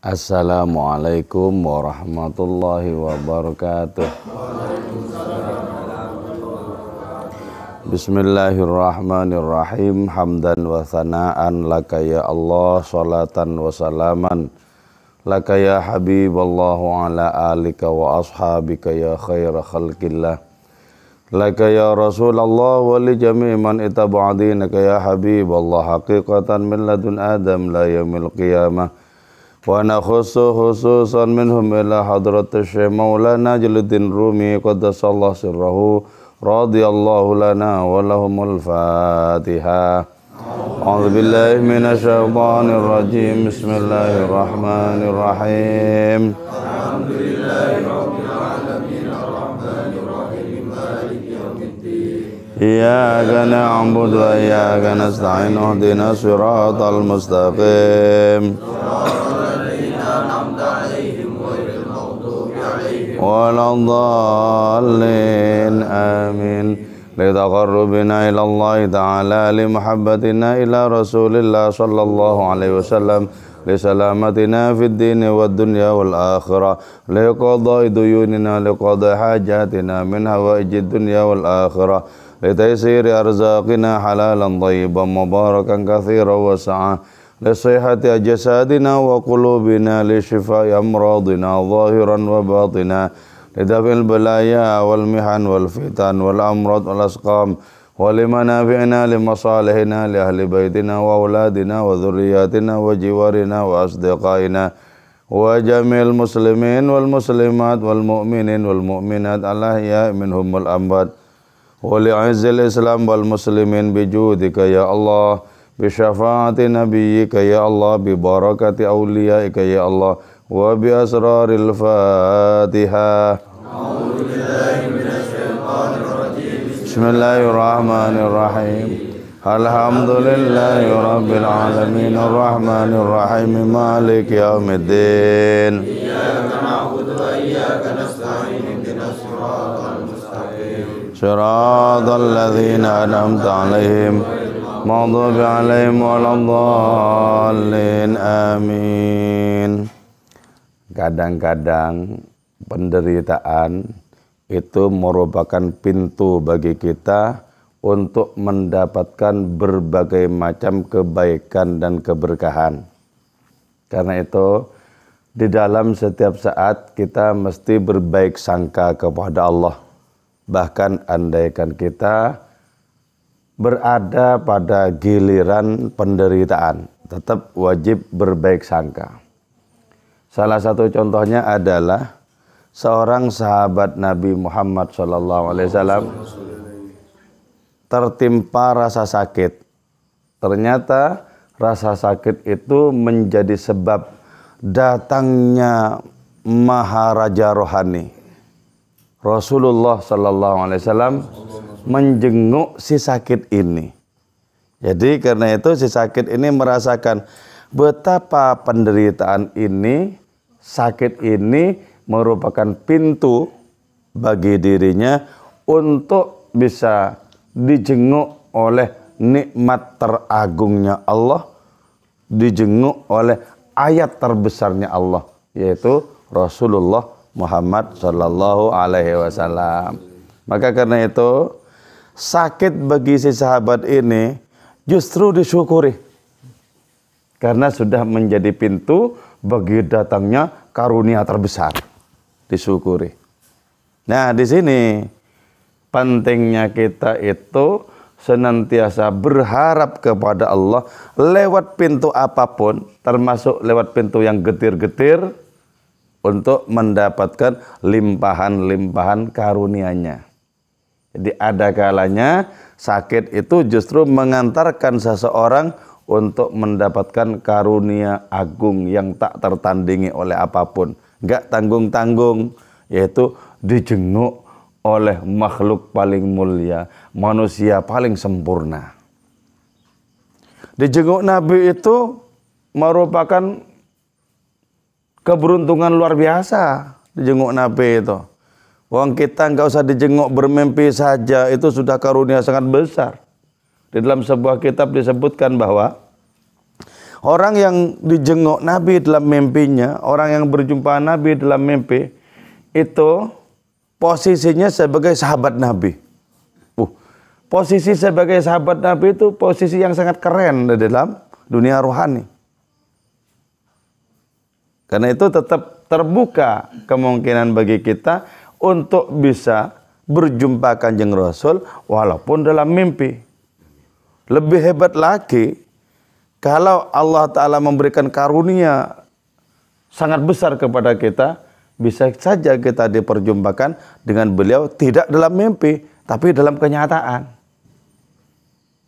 Assalamualaikum warahmatullahi wabarakatuh. Bismillahirrahmanirrahim. Hamdan wa thana'an laka ya Allah, salatan wa salaman laka ya habiballah wa ala alika wa ashabika ya khaira khalqillah, laka ya Rasulullah wa li jami' man itaba'adinaka ya habiballah, haqiqatan min ladun adam la yaumil qiyamah. Wa nakhusu khususan minhum ila hadratus syekh maulana Jalaluddin Rumi qaddasallahu sirrahu radhiyallahu lana wa lahumul Fatihah. A'udzu billahi minasy syaithanir rajim. Bismillahirrahmanirrahim. Alhamdulillahirabbil alamin arrahmanir rahim maliki yaumiddin. Iyyaka na'budu wa iyyaka nasta'in ihdinas siratal mustaqim. Waladhdallin amin. Litaqarrubina ila Allah ta'ala li muhabbatina ila Rasulillah sallallahu alaihi wasallam, li salamatina fid din wad dunya wal akhirah, li qada'i duyunina, li qada'i hajatina min hawaijid dunya wal akhirah, li taysiri arzaqina halalan thayyiban mubarakan katsiran wa sa'ah, li sihhati jasadina wa qulubina, li shifai amradina zahiran wa batina, lidaf'il balaya wal mihan wal fitan wal amrad wal asqam, wa limanafi'ina limasalihina li ahli baitina wa auladina wa dhurriyyatina wa jiwarina wa asdiqaina wa jami'il muslimin wal muslimat wal mu'minin wal mu'minat al-ahya'i minhum wal amwat, wa li'izzil islam wal muslimin bijudika ya Allah, bi syafaati nabiyyika ya Allah, bi barakati awliyaika ya Allah, wa bi asraril Fatihah. Bismillahirrahmanirrahim. Alhamdulillahi rabbil alamin arrahmanir rahim maliki yaumiddin. Iyyaka na'budu wa iyyaka nasta'in ihdinas siratal mustaqim. Siratal ladzina an'amta 'alaihim maghdubi 'alaihim waladdallin amin. Kadang-kadang penderitaan itu merupakan pintu bagi kita untuk mendapatkan berbagai macam kebaikan dan keberkahan. Karena itu, di dalam setiap saat kita mesti berbaik sangka kepada Allah. Bahkan andaikan kita berada pada giliran penderitaan, tetap wajib berbaik sangka. Salah satu contohnya adalah seorang sahabat Nabi Muhammad SAW tertimpa rasa sakit. Ternyata rasa sakit itu menjadi sebab datangnya Maharaja Rohani. Rasulullah SAW menjenguk si sakit ini. Jadi karena itu si sakit ini merasakan betapa penderitaan ini, sakit ini merupakan pintu bagi dirinya untuk bisa dijenguk oleh nikmat teragungnya Allah, dijenguk oleh ayat terbesarnya Allah, yaitu Rasulullah Muhammad Sallallahu Alaihi Wasallam. Maka karena itu sakit bagi si sahabat ini justru disyukuri, karena sudah menjadi pintu bagi datangnya karunia terbesar. Disyukuri. Nah, di sini pentingnya kita itu senantiasa berharap kepada Allah lewat pintu apapun, termasuk lewat pintu yang getir-getir, untuk mendapatkan limpahan-limpahan karunia-Nya. Jadi ada kalanya sakit itu justru mengantarkan seseorang untuk mendapatkan karunia agung yang tak tertandingi oleh apapun. Enggak tanggung-tanggung, yaitu dijenguk oleh makhluk paling mulia, manusia paling sempurna. Dijenguk Nabi itu merupakan keberuntungan luar biasa. Dijenguk Nabi itu, wong kita enggak usah dijenguk bermimpi saja, itu sudah karunia sangat besar. Di dalam sebuah kitab disebutkan bahwa Orang yang dijenguk Nabi dalam mimpinya, orang yang berjumpa Nabi dalam mimpi, itu posisinya sebagai sahabat Nabi. Posisi sebagai sahabat Nabi itu posisi yang sangat keren di dalam dunia rohani. Karena itu tetap terbuka kemungkinan bagi kita untuk bisa berjumpa Kanjeng Rasul walaupun dalam mimpi. Lebih hebat lagi kalau Allah Ta'ala memberikan karunia sangat besar kepada kita, bisa saja kita diperjumpakan dengan beliau tidak dalam mimpi, tapi dalam kenyataan.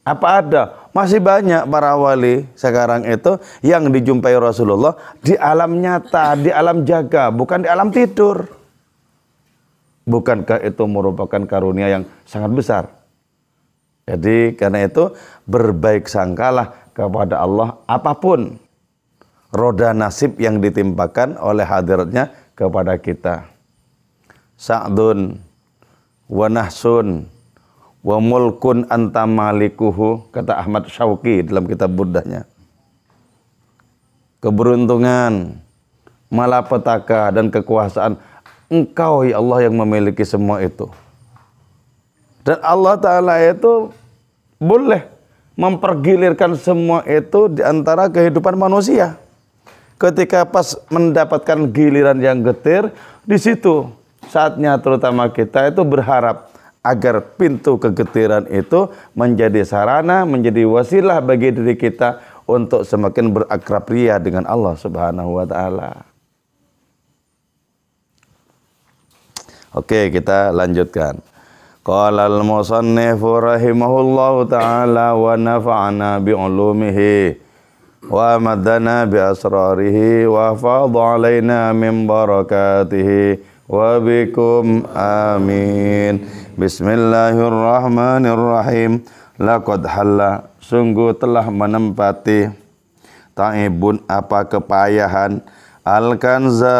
Apa ada? Masih banyak para wali sekarang itu yang dijumpai Rasulullah di alam nyata, di alam jaga, bukan di alam tidur. Bukankah itu merupakan karunia yang sangat besar? Jadi karena itu berbaik sangkalah kepada Allah apapun roda nasib yang ditimpakan oleh hadiratnya kepada kita. Sa'dun wa nahsun wa mulkun anta malikuhu, kata Ahmad Syauqi dalam kitab Burdahnya. Keberuntungan, malapetaka dan kekuasaan Engkau ya Allah yang memiliki semua itu. Dan Allah Ta'ala itu boleh mempergilirkan semua itu di antara kehidupan manusia. Ketika pas mendapatkan giliran yang getir, di situ saatnya terutama kita itu berharap agar pintu kegetiran itu menjadi sarana, menjadi wasilah bagi diri kita untuk semakin berakrab ria dengan Allah Subhanahu wa Ta'ala. Oke, kita lanjutkan. Qala al-musannifu rahimahullahu ta'ala wa nafa'ana bi'ulumihi wa madana bi asrarihi wa fadha alaina min barakatihi wa bikum amin. Bismillahirrahmanirrahim. Laqad halla, sungguh telah menempati ta'ibun apa kepayahan al-kanza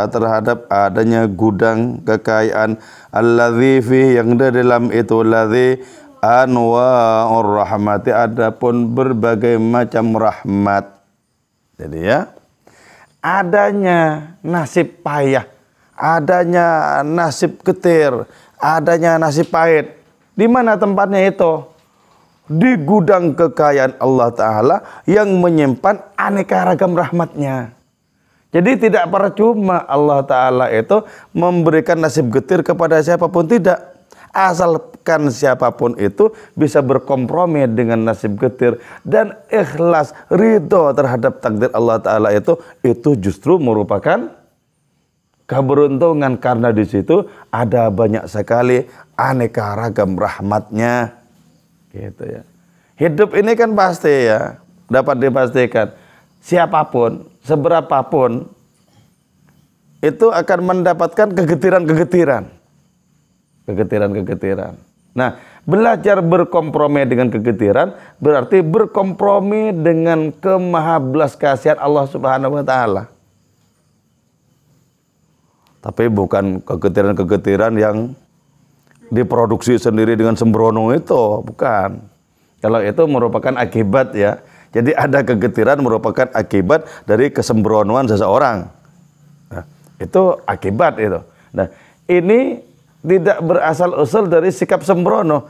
terhadap adanya gudang kekayaan alladzi fi yang dalam itu ladzi anwa'ur rahmati, adapun berbagai macam rahmat. Jadi ya, adanya nasib payah, adanya nasib getir, adanya nasib pahit. Di mana tempatnya itu? Di gudang kekayaan Allah Ta'ala yang menyimpan aneka ragam rahmatnya. Jadi tidak percuma Allah Ta'ala itu memberikan nasib getir kepada siapapun, tidak. Asalkan siapapun itu bisa berkompromi dengan nasib getir dan ikhlas, ridho terhadap takdir Allah Ta'ala itu justru merupakan keberuntungan, karena di situ ada banyak sekali aneka ragam rahmatnya. Gitu ya. Hidup ini kan pasti ya, dapat dipastikan siapapun, seberapapun itu akan mendapatkan kegetiran-kegetiran. Kegetiran-kegetiran. Nah, belajar berkompromi dengan kegetiran berarti berkompromi dengan kemahabelas kasihan Allah Subhanahu wa Ta'ala. Tapi bukan kegetiran-kegetiran yang diproduksi sendiri dengan sembrono itu, bukan. Kalau itu merupakan akibat ya. Jadi ada kegetiran merupakan akibat dari kesembronoan seseorang. Nah, itu akibat itu. Nah, ini tidak berasal-usul dari sikap sembrono.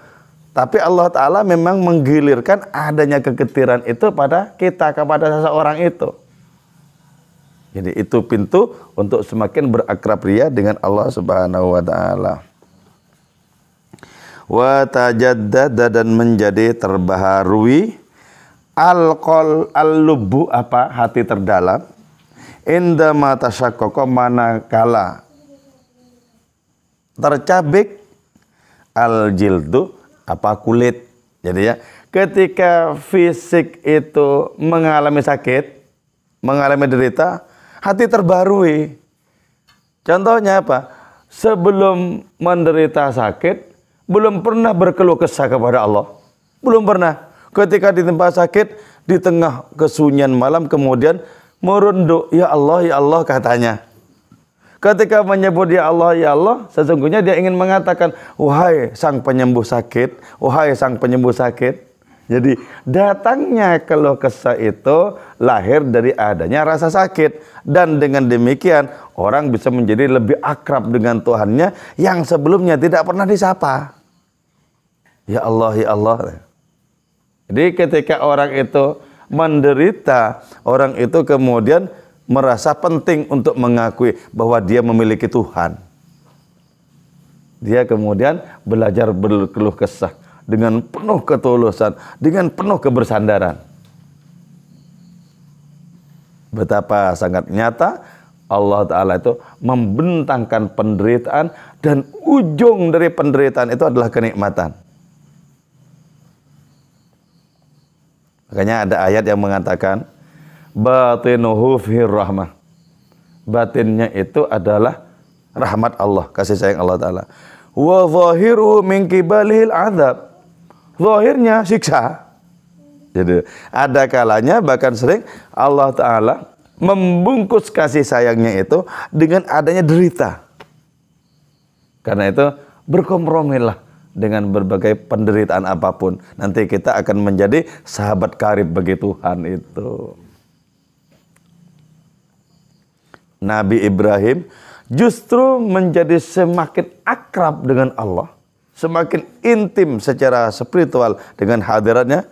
Tapi Allah Ta'ala memang menggilirkan adanya kegetiran itu pada kita, kepada seseorang itu. Jadi itu pintu untuk semakin berakrab ria dengan Allah Subhanahu wa Ta'ala. Wa tajaddada, dan menjadi terbaharui al-lubbu apa? Hati terdalam. Indama tasyaqqaqa, manakala tercabik al-jildu apa? Kulit. Jadi ya, ketika fisik itu mengalami sakit, mengalami derita, hati terbarui. Contohnya apa? Sebelum menderita sakit, belum pernah berkeluh kesah kepada Allah. Belum pernah. Ketika di tempat sakit, di tengah kesunyian malam, kemudian merunduk, ya Allah katanya. Ketika menyebut ya Allah, sesungguhnya dia ingin mengatakan, wahai sang penyembuh sakit, wahai sang penyembuh sakit. Jadi datangnya keluh kesah itu lahir dari adanya rasa sakit. Dan dengan demikian orang bisa menjadi lebih akrab dengan Tuhannya yang sebelumnya tidak pernah disapa. Ya Allah, ya Allah. Jadi ketika orang itu menderita, orang itu kemudian merasa penting untuk mengakui bahwa dia memiliki Tuhan. Dia kemudian belajar berkeluh kesah dengan penuh ketulusan, dengan penuh kebersandaran. Betapa sangat nyata Allah Ta'ala itu membentangkan penderitaan, dan ujung dari penderitaan itu adalah kenikmatan. Makanya ada ayat yang mengatakan batinuhu fihir rahmah. Batinnya itu adalah rahmat Allah, kasih sayang Allah Ta'ala. Wa zahiruhu min kibalihil azab. Zahirnya siksa. Jadi ada kalanya bahkan sering Allah Ta'ala membungkus kasih sayangnya itu dengan adanya derita. Karena itu berkompromilah dengan berbagai penderitaan apapun. Nanti kita akan menjadi sahabat karib bagi Tuhan itu. Nabi Ibrahim justru menjadi semakin akrab dengan Allah, semakin intim secara spiritual dengan hadiratnya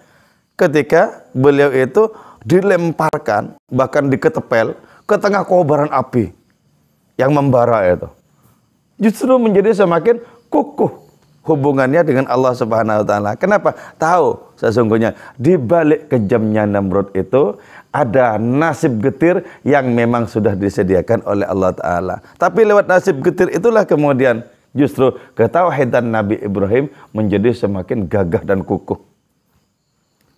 ketika beliau itu dilemparkan, bahkan diketepel ke tengah kobaran api yang membara itu. Justru menjadi semakin kukuh hubungannya dengan Allah Subhanahu wa Ta'ala. Kenapa? Tahu sesungguhnya di balik kejamnya Namrud itu ada nasib getir yang memang sudah disediakan oleh Allah Ta'ala. Tapi lewat nasib getir itulah kemudian justru ketauhidan Nabi Ibrahim menjadi semakin gagah dan kukuh.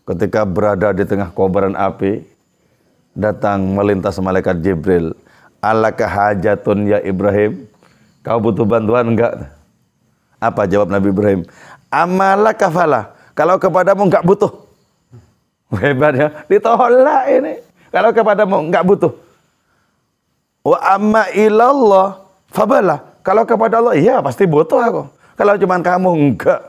Ketika berada di tengah kobaran api, datang melintas malaikat Jibril. Alaka hajatun ya Ibrahim? Kau butuh bantuan enggak? Apa jawab Nabi Ibrahim? Amalaka fala. Kalau kepadamu enggak butuh. Hebat ya, ditolak ini. Kalau kepadamu enggak butuh. Wa amma ilallah fabala. Kalau kepada Allah, iya pasti butuh aku. Kalau cuman kamu enggak.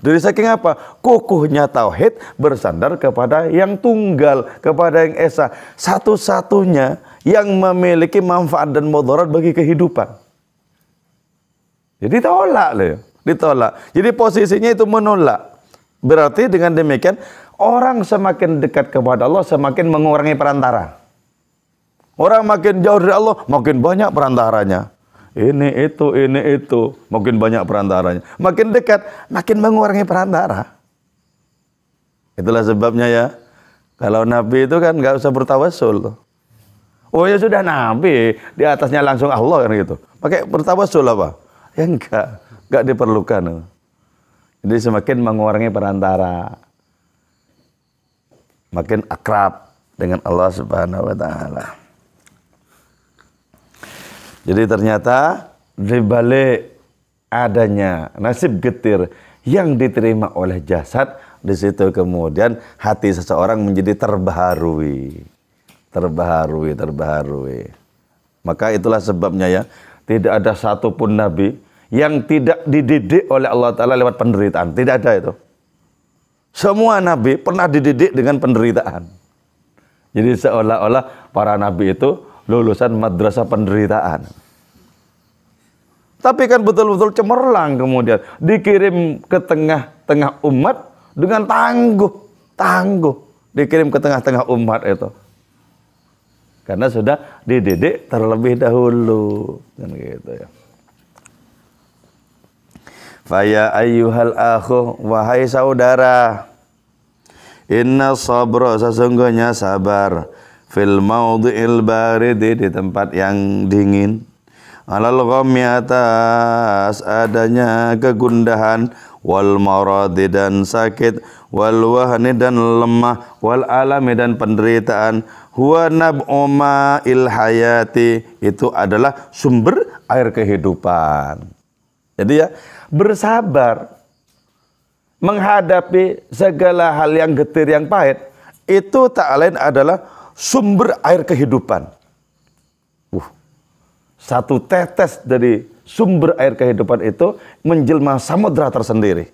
Dari saking apa? Kukuhnya tauhid bersandar kepada yang tunggal, kepada yang esa, satu-satunya yang memiliki manfaat dan mudarat bagi kehidupan. Jadi ditolak loh, ditolak. Jadi posisinya itu menolak. Berarti dengan demikian orang semakin dekat kepada Allah semakin mengurangi perantara. Orang makin jauh dari Allah makin banyak perantaranya. Ini itu, makin banyak perantaranya. Makin dekat, makin mengurangi perantara. Itulah sebabnya ya, kalau Nabi itu kan nggak usah bertawassul. Oh ya sudah Nabi, di atasnya langsung Allah kan gitu. Pakai bertawassul apa? Ya enggak diperlukan. Jadi semakin mengurangi perantara, makin akrab dengan Allah Subhanahu wa Ta'ala. Jadi ternyata di balik adanya nasib getir yang diterima oleh jasad, di situ kemudian hati seseorang menjadi terbaharui. Maka itulah sebabnya ya, tidak ada satupun nabi yang tidak dididik oleh Allah Ta'ala lewat penderitaan. Tidak ada itu. Semua nabi pernah dididik dengan penderitaan. Jadi seolah-olah para nabi itu lulusan madrasah penderitaan. Tapi kan betul-betul cemerlang kemudian dikirim ke tengah-tengah umat dengan tangguh. Dikirim ke tengah-tengah umat itu. Karena sudah dididik terlebih dahulu. Kan gitu ya. Faya ayyuhal akhu, wahai saudara, inna sabra, sesungguhnya sabar, fil maudhi'il baridi, di tempat yang dingin, alal ghammi, atas adanya kegundahan, wal maradi, dan sakit, wal wahni, dan lemah, wal alami, dan penderitaan, huwa nab'u ma'il hayati, itu adalah sumber air kehidupan. Jadi ya, bersabar menghadapi segala hal yang getir, yang pahit, itu tak lain adalah sumber air kehidupan. Satu tetes dari sumber air kehidupan itu menjelma samudra tersendiri.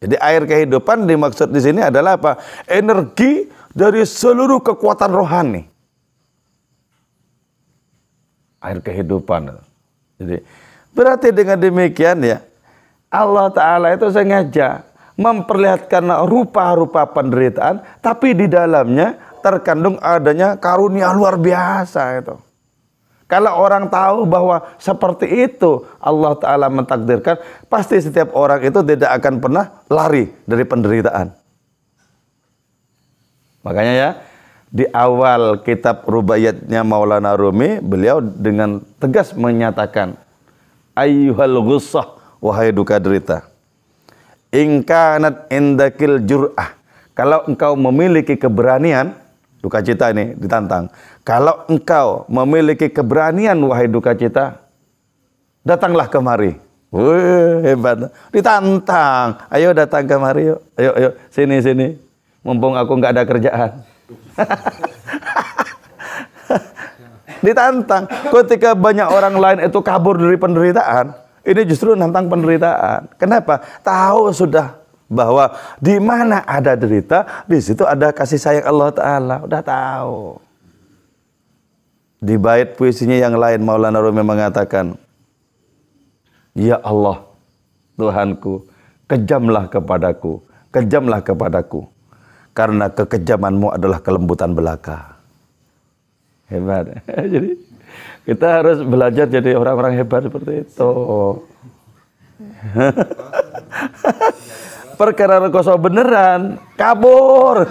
Jadi air kehidupan dimaksud di sini adalah apa? Energi dari seluruh kekuatan rohani. Air kehidupan. Jadi berarti dengan demikian ya, Allah Ta'ala itu sengaja memperlihatkan rupa-rupa penderitaan, tapi di dalamnya terkandung adanya karunia luar biasa itu. Kalau orang tahu bahwa seperti itu Allah Ta'ala mentakdirkan, pasti setiap orang itu tidak akan pernah lari dari penderitaan. Makanya ya, di awal kitab Rubaiyatnya Maulana Rumi, beliau dengan tegas menyatakan, ayyuhal ghussah, wahai duka derita, in kanat indakil jur'ah, kalau engkau memiliki keberanian, duka cita ini ditantang, kalau engkau memiliki keberanian wahai duka cita, datanglah kemari. Wih, hebat, ditantang, ayo datang kemari yuk, ayo sini, mumpung aku nggak ada kerjaan. Ditantang. Ketika banyak orang lain itu kabur dari penderitaan, ini justru nantang penderitaan. Kenapa? Tahu sudah bahwa di mana ada derita, di situ ada kasih sayang Allah Ta'ala. Udah tahu. Di bait puisinya yang lain, Maulana Rumi mengatakan, ya Allah, Tuhanku, kejamlah kepadaku, karena kekejamanmu adalah kelembutan belaka. Hebat. Jadi kita harus belajar jadi orang-orang hebat seperti itu. Perkara rekoso beneran, kabur.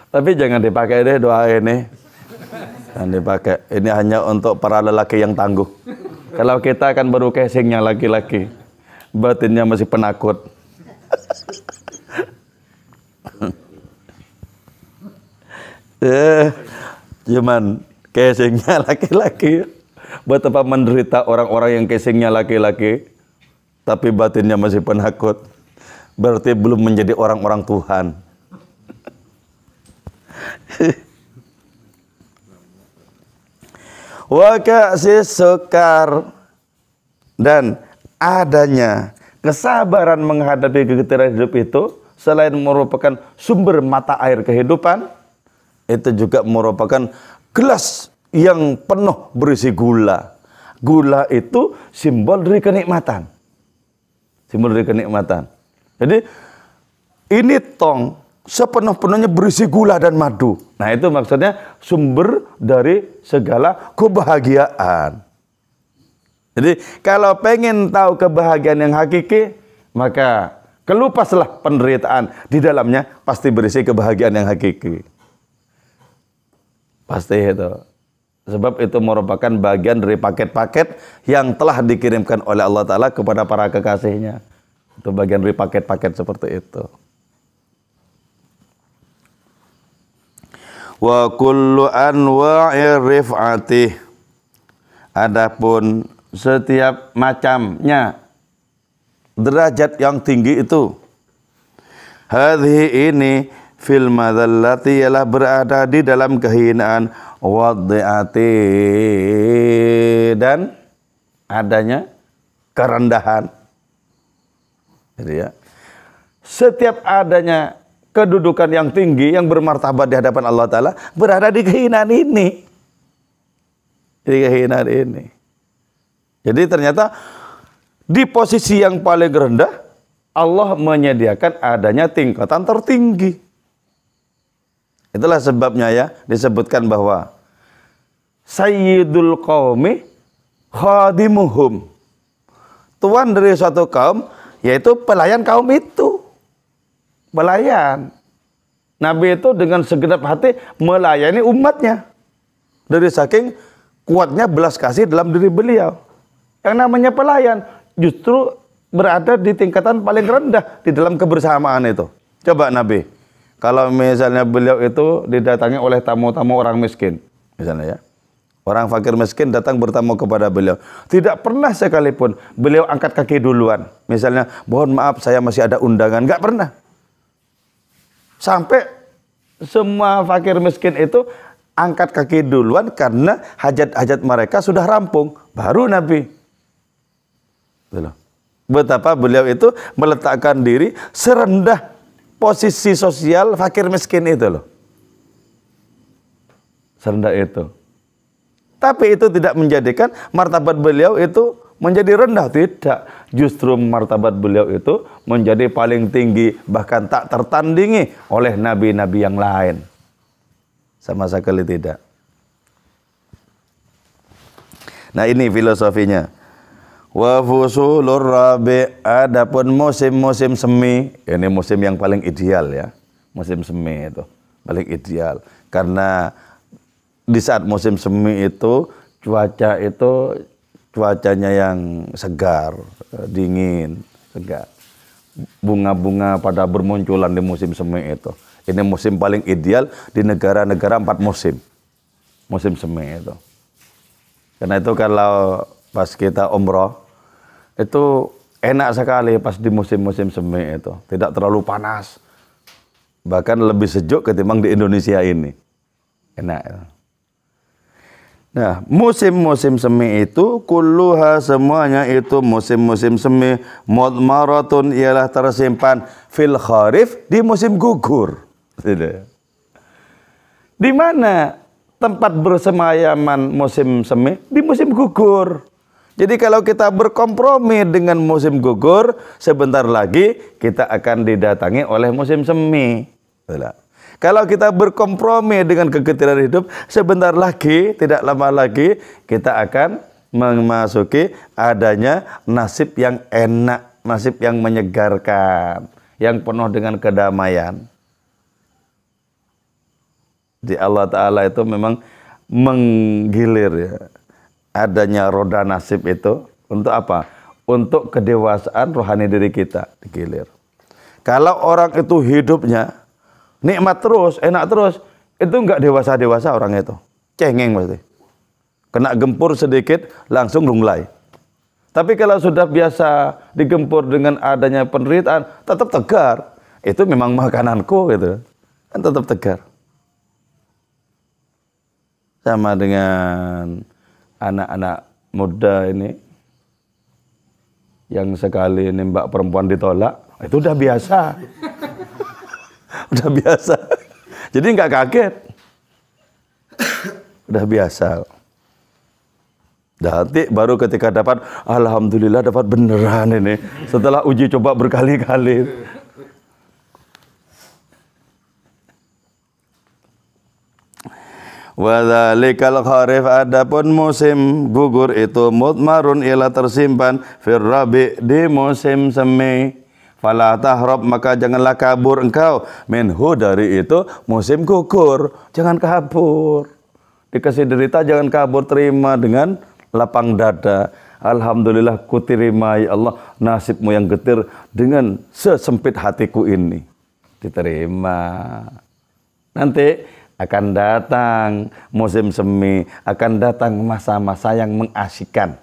Tapi jangan dipakai deh doa ini. Jangan dipakai. Ini hanya untuk para lelaki yang tangguh. Kalau kita kan baru casingnya laki-laki, batinnya masih penakut. Cuman casingnya laki-laki. Betapa menderita orang-orang yang casingnya laki-laki, tapi batinnya masih penakut. Berarti belum menjadi orang-orang Tuhan. Wa ka'sis sukar, dan adanya kesabaran menghadapi kegetiran hidup itu selain merupakan sumber mata air kehidupan, itu juga merupakan gelas yang penuh berisi gula. Gula itu simbol dari kenikmatan. Simbol dari kenikmatan. Jadi ini tong sepenuh-penuhnya berisi gula dan madu. Nah itu maksudnya sumber dari segala kebahagiaan. Jadi kalau pengen tahu kebahagiaan yang hakiki, maka kelupaslah penderitaan. Di dalamnya pasti berisi kebahagiaan yang hakiki. Pasti itu. Sebab itu merupakan bagian dari paket-paket yang telah dikirimkan oleh Allah Ta'ala kepada para kekasihnya. Itu bagian dari paket-paket seperti itu. Wa kullu anwa'ir rif'ati, adapun setiap macamnya derajat yang tinggi itu, hadhihi ini fil madzallati, ialah berada di dalam kehinaan, wadhi'ati, dan adanya kerendahan. Jadi ya, setiap adanya kedudukan yang tinggi, yang bermartabat di hadapan Allah Ta'ala, berada di kehinaan ini. Di kehinaan ini. Jadi ternyata di posisi yang paling rendah, Allah menyediakan adanya tingkatan tertinggi. Itulah sebabnya ya, disebutkan bahwa Sayyidul Qaumi khadimuhum, tuan dari suatu kaum, yaitu pelayan kaum itu. Pelayan. Nabi itu dengan segenap hati melayani umatnya. Dari saking kuatnya belas kasih dalam diri beliau. Yang namanya pelayan justru berada di tingkatan paling rendah di dalam kebersamaan itu. Coba Nabi, kalau misalnya beliau itu didatangi oleh tamu-tamu orang miskin, misalnya ya, orang fakir miskin datang bertamu kepada beliau, tidak pernah sekalipun beliau angkat kaki duluan. Misalnya, mohon maaf saya masih ada undangan, nggak pernah. Sampai semua fakir miskin itu angkat kaki duluan karena hajat-hajat mereka sudah rampung, baru Nabi. Betapa beliau itu meletakkan diri serendah posisi sosial fakir miskin itu loh. Serendah itu. Tapi itu tidak menjadikan martabat beliau itu menjadi rendah, tidak. Justru martabat beliau itu menjadi paling tinggi, bahkan tak tertandingi oleh nabi-nabi yang lain. Sama sekali tidak. Nah ini filosofinya. Wa fusulur rabi', adapun musim-musim semi, ini musim yang paling ideal ya. Musim semi itu paling ideal. Karena di saat musim semi itu cuacanya yang segar, dingin, segar. Bunga-bunga pada bermunculan di musim semi itu. Ini musim paling ideal di negara-negara 4 musim. Musim semi itu. Karena itu kalau pas kita umroh, itu enak sekali pas di musim-musim semi itu. Tidak terlalu panas. Bahkan lebih sejuk ketimbang di Indonesia ini. Enak ya. Nah, musim-musim semi itu kulluha semuanya itu musim-musim semi mudmaratun ialah tersimpan fil kharif di musim gugur. Di mana tempat bersemayaman musim semi? Di musim gugur. Jadi kalau kita berkompromi dengan musim gugur, sebentar lagi kita akan didatangi oleh musim semi. Kalau kita berkompromi dengan kegetiran hidup, sebentar lagi, tidak lama lagi, kita akan memasuki adanya nasib yang enak, nasib yang menyegarkan, yang penuh dengan kedamaian. Di Allah Ta'ala itu memang menggilir ya, adanya roda nasib itu untuk apa? Untuk kedewasaan rohani diri kita, digilir. Kalau orang itu hidupnya nikmat terus, enak terus, itu enggak dewasa-dewasa orang itu. Cengeng pasti. Kena gempur sedikit, langsung lunglai. Tapi kalau sudah biasa digempur dengan adanya penderitaan, tetap tegar. Itu memang makananku gitu. Kan tetap tegar. Sama dengan anak-anak muda ini, yang sekali nembak perempuan ditolak, itu udah biasa. Udah biasa. Jadi nggak kaget. Udah biasa. Nanti baru ketika dapat, alhamdulillah dapat beneran ini. Setelah uji coba berkali-kali. Wa dzalikal kharif, adapun musim gugur itu mudmarun ialah tersimpan fir rabi' di musim semi. Fala tahrab, maka janganlah kabur engkau minhu dari itu musim gugur. Jangan kabur. Dikasih derita jangan kabur, terima dengan lapang dada. Alhamdulillah ku terima ya Allah nasibmu yang getir dengan sesempit hatiku ini. Diterima. Nanti akan datang musim semi, akan datang masa-masa yang mengasyikkan.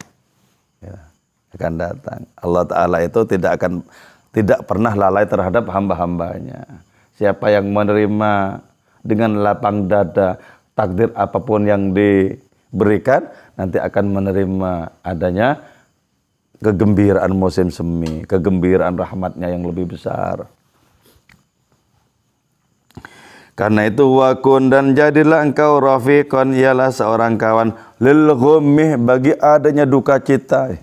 Ya, akan datang. Allah Ta'ala itu tidak pernah lalai terhadap hamba-hambanya. Siapa yang menerima dengan lapang dada takdir apapun yang diberikan, nanti akan menerima adanya kegembiraan musim semi, kegembiraan rahmatnya yang lebih besar. Karena itu wakun, dan jadilah engkau rafiqan, ialah seorang kawan lil ghummih, bagi adanya duka cita.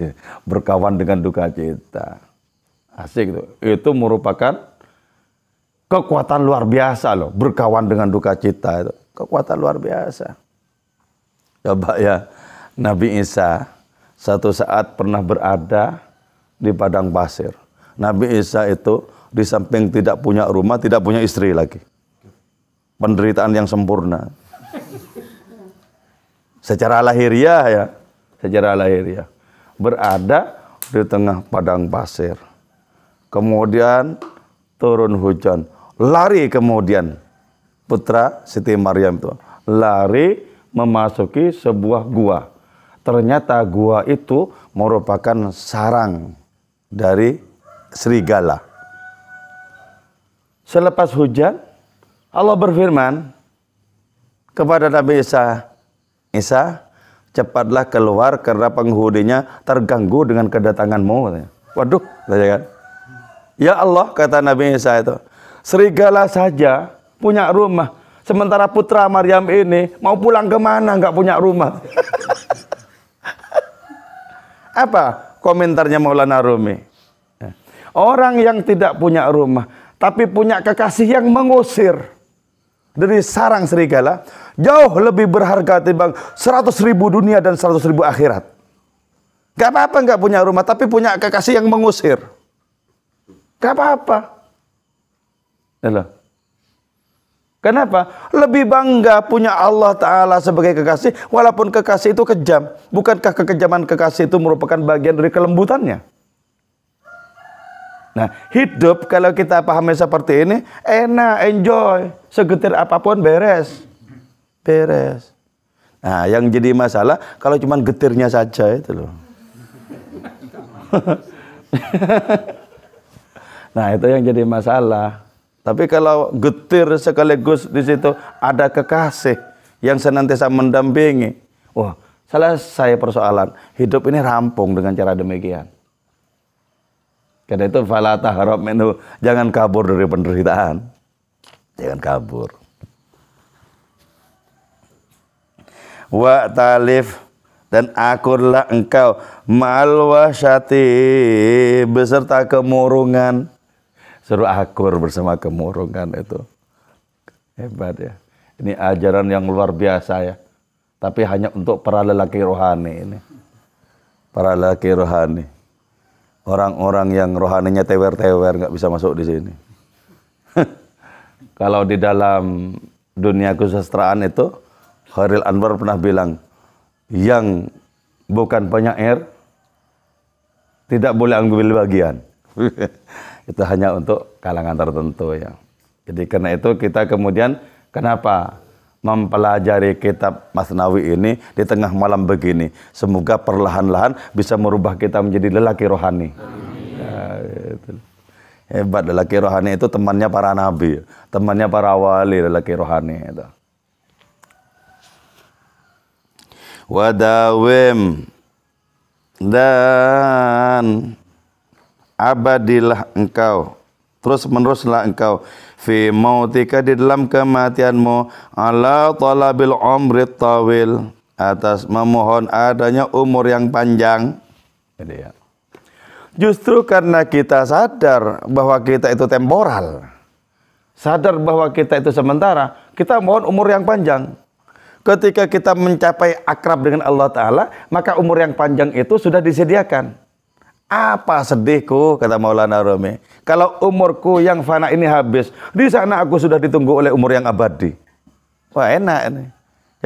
Berkawan dengan duka cita. Asik tuh. Itu merupakan kekuatan luar biasa loh. Berkawan dengan duka cita itu. Kekuatan luar biasa. Coba ya, Nabi Isa satu saat pernah berada di padang pasir. Nabi Isa itu di samping tidak punya rumah, tidak punya istri lagi. Penderitaan yang sempurna. Secara lahiriah ya. Secara lahiriah. Berada di tengah padang pasir. Kemudian turun hujan, lari kemudian putra Siti Maryam itu lari memasuki sebuah gua. Ternyata gua itu merupakan sarang dari serigala. Selepas hujan, Allah berfirman, kepada Nabi Isa, Isa, cepatlah keluar karena penghuninya terganggu dengan kedatanganmu. Waduh, saya kan. Ya Allah, kata Nabi Isa itu, serigala saja punya rumah, sementara putra Maryam ini mau pulang kemana nggak punya rumah. Apa komentarnya Maulana Rumi? Orang yang tidak punya rumah, tapi punya kekasih yang mengusir dari sarang serigala, jauh lebih berharga timbang 100.000 dunia dan 100.000 akhirat. Gak apa-apa gak punya rumah, tapi punya kekasih yang mengusir. Gak apa-apa. Kenapa? Lebih bangga punya Allah Ta'ala sebagai kekasih, walaupun kekasih itu kejam. Bukankah kekejaman kekasih itu merupakan bagian dari kelembutannya? Nah, hidup kalau kita pahami seperti ini, enak, enjoy. Segetir apapun beres. Beres. Nah, yang jadi masalah, kalau cuma getirnya saja itu loh. Nah, itu yang jadi masalah. Tapi kalau getir sekaligus di situ ada kekasih yang senantiasa mendampingi, wah, selesai persoalan. Hidup ini rampung dengan cara demikian. Karena itu fala tahrab minhu, jangan kabur dari penderitaan. Jangan kabur. Wa talif, dan akurlah engkau ma'al wasyati, beserta kemurungan. Suruh akur bersama kemurungan itu. Hebat ya. Ini ajaran yang luar biasa ya. Tapi hanya untuk para lelaki rohani ini. Para lelaki rohani. Orang-orang yang rohaninya tewer-tewer nggak bisa masuk di sini. Kalau di dalam dunia kesusastraan itu, Khairil Anwar pernah bilang, yang bukan penyair tidak boleh ambil bagian. Itu hanya untuk kalangan tertentu ya. Jadi karena itu kita kemudian kenapa mempelajari kitab Masnawi ini di tengah malam begini. Semoga perlahan-lahan bisa merubah kita menjadi lelaki rohani. Ya, gitu. Hebat, lelaki rohani itu temannya para nabi, temannya para wali, lelaki rohani itu. Wadawim, dan abadilah engkau, terus meneruslah engkau, fi mautika, di dalam kematianmu, ala talabil umri tawil, atas memohon adanya umur yang panjang. Jadi ya, justru karena kita sadar bahwa kita itu temporal, sadar bahwa kita itu sementara, kita mohon umur yang panjang. Ketika kita mencapai akrab dengan Allah Ta'ala, maka umur yang panjang itu sudah disediakan. Apa sedihku, kata Maulana Rumi, kalau umurku yang fana ini habis, di sana aku sudah ditunggu oleh umur yang abadi. Wah, enak ini.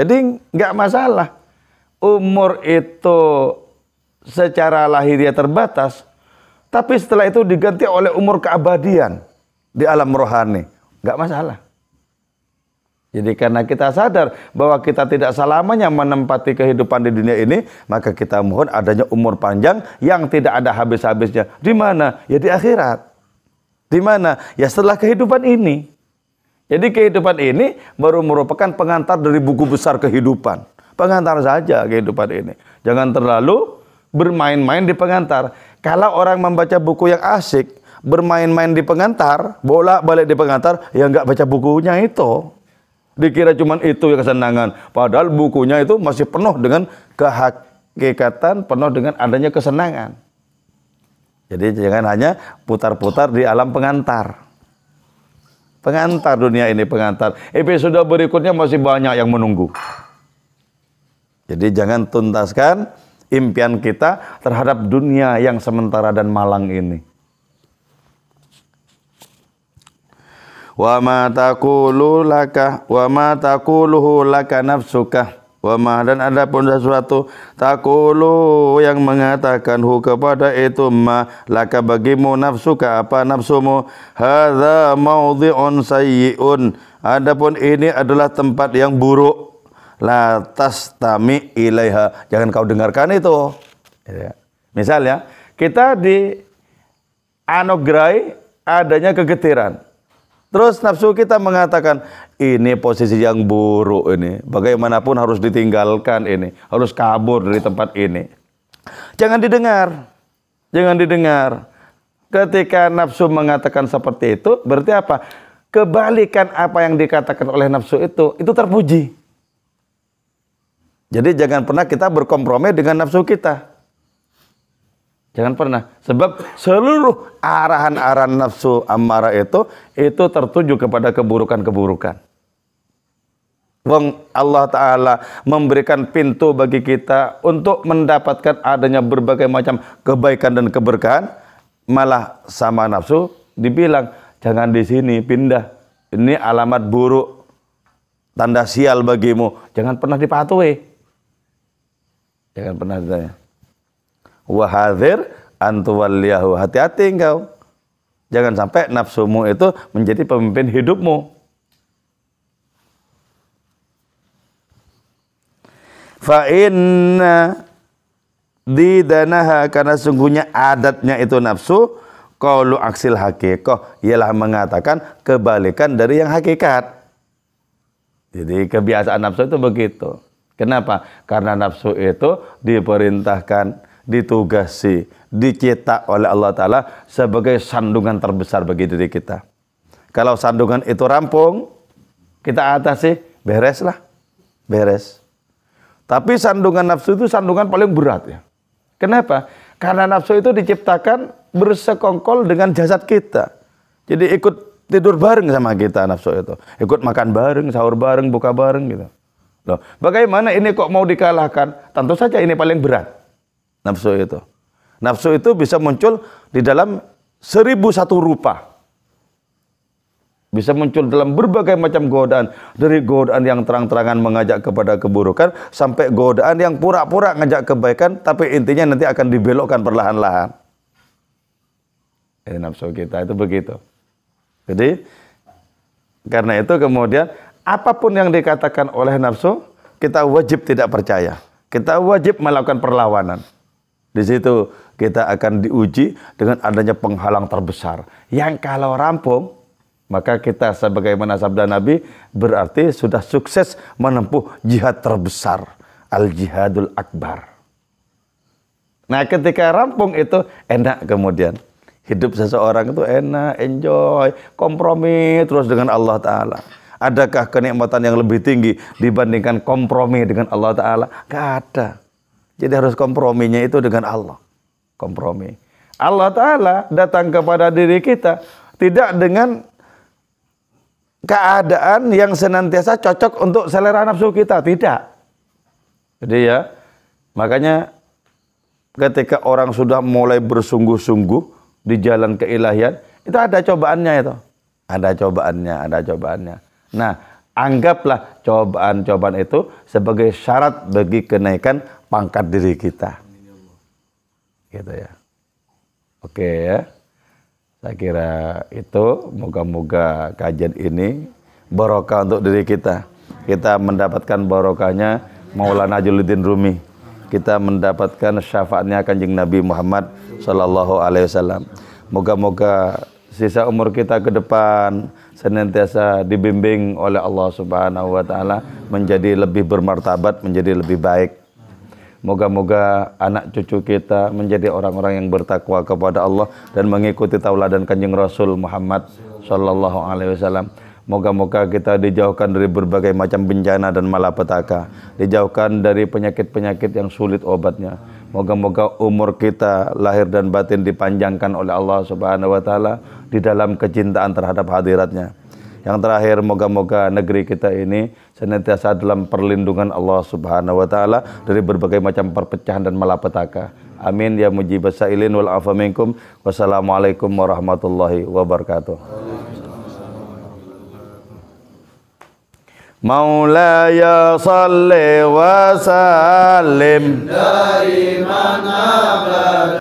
Jadi nggak masalah. Umur itu secara lahiriah terbatas, tapi setelah itu diganti oleh umur keabadian di alam rohani. Nggak masalah. Jadi karena kita sadar bahwa kita tidak selamanya menempati kehidupan di dunia ini, maka kita mohon adanya umur panjang yang tidak ada habis-habisnya. Di mana? Ya di akhirat. Di mana? Ya setelah kehidupan ini. Jadi kehidupan ini baru merupakan pengantar dari buku besar kehidupan. Pengantar saja kehidupan ini. Jangan terlalu bermain-main di pengantar. Kalau orang membaca buku yang asik, bermain-main di pengantar, bolak-balik di pengantar, ya nggak baca bukunya itu. Dikira cuman itu yang kesenangan. Padahal bukunya itu masih penuh dengan kehakikatan, penuh dengan adanya kesenangan. Jadi jangan hanya putar-putar di alam pengantar. Pengantar dunia ini, pengantar. Episode berikutnya masih banyak yang menunggu. Jadi jangan tuntaskan impian kita terhadap dunia yang sementara dan malang ini. Wa ma taqulu laka wa ma taquluhu laka nafsuka wa ma, dan adapun sesuatu taqulu yang mengatakan hu kepada itu ma laka bagimu nafsuka, apa nafsumu, hadza maudhi'un sayyi'un, adapun ini adalah tempat yang buruk, la tastami ilaiha, jangan kau dengarkan itu. Misalnya kita di anugerahi adanya kegetiran. Terus nafsu kita mengatakan, ini posisi yang buruk ini. Bagaimanapun harus ditinggalkan ini. Harus kabur dari tempat ini. Jangan didengar. Jangan didengar. Ketika nafsu mengatakan seperti itu, berarti apa? Kebalikan apa yang dikatakan oleh nafsu itu terpuji. Jadi jangan pernah kita berkompromi dengan nafsu kita. Jangan pernah. Sebab seluruh arahan-arahan nafsu amarah itu tertuju kepada keburukan-keburukan. Wong Allah Ta'ala memberikan pintu bagi kita untuk mendapatkan adanya berbagai macam kebaikan dan keberkahan. Malah sama nafsu dibilang, jangan di sini, pindah. Ini alamat buruk, tanda sial bagimu. Jangan pernah dipatuhi. Jangan pernah ditanya. Wahadzir antuwalliyahu, hati-hati engkau. Jangan sampai nafsumu itu menjadi pemimpin hidupmu. Fa inna didanaha, karena sungguhnya adatnya itu nafsu, qaulu aksil haqiqah, ialah mengatakan kebalikan dari yang hakikat. Jadi kebiasaan nafsu itu begitu. Kenapa? Karena nafsu itu diperintahkan, ditugasi, dicetak oleh Allah Ta'ala sebagai sandungan terbesar bagi diri kita. Kalau sandungan itu rampung, kita atasi, bereslah. Beres. Tapi sandungan nafsu itu sandungan paling berat ya. Kenapa? Karena nafsu itu diciptakan bersekongkol dengan jasad kita. Jadi ikut tidur bareng sama kita nafsu itu. Ikut makan bareng, sahur bareng, buka bareng gitu. Loh, bagaimana ini kok mau dikalahkan? Tentu saja ini paling berat. Nafsu itu. Nafsu itu bisa muncul di dalam 1001 rupa. Bisa muncul dalam berbagai macam godaan. Dari godaan yang terang-terangan mengajak kepada keburukan, sampai godaan yang pura-pura ngajak kebaikan, tapi intinya nanti akan dibelokkan perlahan-lahan. Nafsu kita itu begitu. Jadi, karena itu kemudian, apapun yang dikatakan oleh nafsu, kita wajib tidak percaya. Kita wajib melakukan perlawanan. Di situ kita akan diuji dengan adanya penghalang terbesar. Yang kalau rampung, maka kita sebagaimana sabda Nabi, berarti sudah sukses menempuh jihad terbesar. Al-jihadul akbar. Nah ketika rampung itu enak kemudian. Hidup seseorang itu enak, enjoy, kompromi terus dengan Allah Ta'ala. Adakah kenikmatan yang lebih tinggi dibandingkan kompromi dengan Allah Ta'ala? Gak ada. Jadi harus komprominya itu dengan Allah. Kompromi. Allah Ta'ala datang kepada diri kita tidak dengan keadaan yang senantiasa cocok untuk selera nafsu kita. Tidak. Jadi ya, makanya ketika orang sudah mulai bersungguh-sungguh di jalan keilahian, itu ada cobaannya itu. Ada cobaannya. Nah, anggaplah cobaan-cobaan itu sebagai syarat bagi kenaikan pangkat diri kita. Gitu ya. Oke ya. Saya kira itu, moga-moga kajian ini barokah untuk diri kita. Kita mendapatkan barokahnya Maulana Jalaluddin Rumi. Kita mendapatkan syafaatnya Kanjeng Nabi Muhammad sallallahu alaihi wasallam. Moga-moga sisa umur kita ke depan senantiasa dibimbing oleh Allah Subhanahu wa taala menjadi lebih bermartabat, menjadi lebih baik. Moga-moga anak cucu kita menjadi orang-orang yang bertakwa kepada Allah dan mengikuti tauladan Kanjeng Rasul Muhammad sallallahu alaihi wasallam. Moga-moga kita dijauhkan dari berbagai macam bencana dan malapetaka, dijauhkan dari penyakit-penyakit yang sulit obatnya. Moga-moga umur kita lahir dan batin dipanjangkan oleh Allah Subhanahu wa taala di dalam kecintaan terhadap hadiratnya. Yang terakhir, moga-moga negeri kita ini senantiasa dalam perlindungan Allah Subhanahu wa taala dari berbagai macam perpecahan dan malapetaka. Amin ya mujibas sailin wal afa minkum. Wassalamualaikum warahmatullahi wabarakatuh. Maulaya salli wa sallim daiman abad.